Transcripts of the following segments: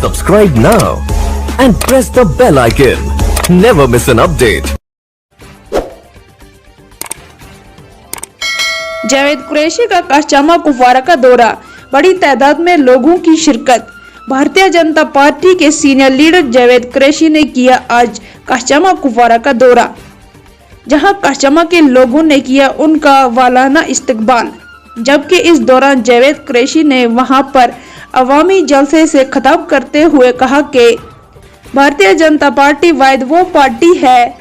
Subscribe now and press the bell icon. Never miss an update. Javed Qureshi का काशजामा कुपवारा का दौरा, बड़ी तादाद में लोगों की शिरकत। भारतीय जनता पार्टी के सीनियर लीडर जावेद कुरैशी ने किया आज काशजामा कुपवारा का दौरा, जहां काशजामा के लोगों ने किया उनका वालाना इस्तकबाल। जबकि इस दौरान जावेद कुरैशी ने वहां पर अवामी जलसे से खिताब करते हुए कहा कि भारतीय जनता पार्टी वाहिद वो पार्टी है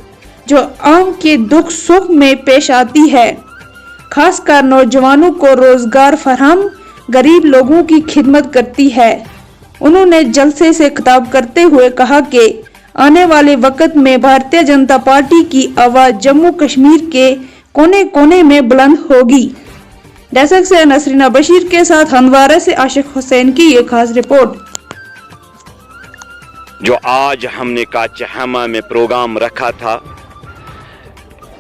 जो आम के दुख सुख में पेश आती है, खासकर नौजवानों को रोजगार फराहम, गरीब लोगों की खिदमत करती है। उन्होंने जलसे से खिताब करते हुए कहा कि आने वाले वक्त में भारतीय जनता पार्टी की आवाज जम्मू कश्मीर के कोने कोने में बुलंद होगी। डेस्क से नसरीना बशीर के साथ हंदवारा से आशिक हुसैन की ये खास रिपोर्ट। जो आज हमने काशजामा में प्रोग्राम रखा था,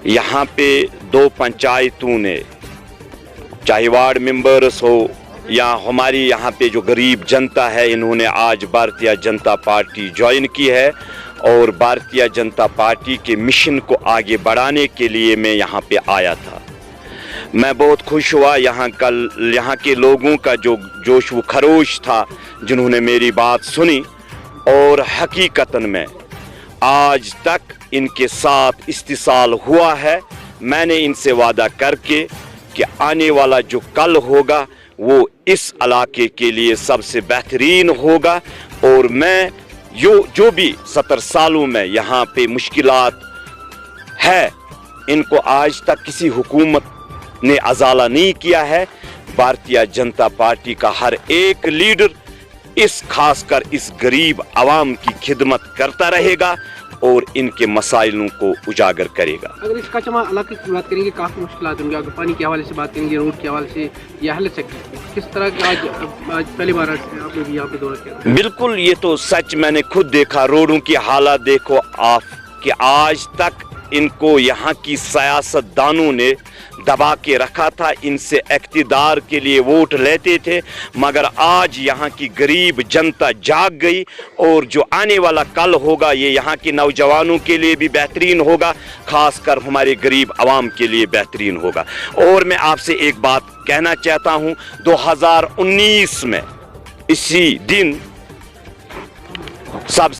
यहाँ पे दो पंचायतों ने, चाहे वार्ड मेंबर्स हो या हमारी यहाँ पे जो गरीब जनता है, इन्होंने आज भारतीय जनता पार्टी ज्वाइन की है और भारतीय जनता पार्टी के मिशन को आगे बढ़ाने के लिए मैं यहाँ पे आया था। मैं बहुत खुश हुआ। यहाँ के लोगों का जो जोश व खरोश था, जिन्होंने मेरी बात सुनी, और हकीकतन में आज तक इनके साथ इस्तिसाल हुआ है। मैंने इनसे वादा करके कि आने वाला जो कल होगा वो इस इलाके के लिए सबसे बेहतरीन होगा, और मैं जो भी 70 सालों में यहाँ पे मुश्किलात है, इनको आज तक किसी हुकूमत ने अजाला नहीं किया है। भारतीय जनता पार्टी का हर एक लीडर खासकर इस गरीब आवाम की खिदमत करता रहेगा और इनके मसाइलों को उजागर करेगा। अगर इस काशजामा इलाके की बात करेंगे, काफ़ी मुश्किलात होंगी। अगर पानी के हवाले से बात करेंगे, रोड के हवाले से, या हालत से किस तरह की आज पहली बार आपने भी यहाँ पे दौरा किया? बिल्कुल, ये तो सच, मैंने खुद देखा। रोडों की हालत देखो आप कि आज तक इनको यहाँ की सियासतदानों ने दबा के रखा था। इनसे इक़्तिदार के लिए वोट लेते थे, मगर आज यहाँ की गरीब जनता जाग गई, और जो आने वाला कल होगा ये यहाँ के नौजवानों के लिए भी बेहतरीन होगा, खासकर हमारे गरीब आवाम के लिए बेहतरीन होगा। और मैं आपसे एक बात कहना चाहता हूँ, 2019 में इसी दिन सब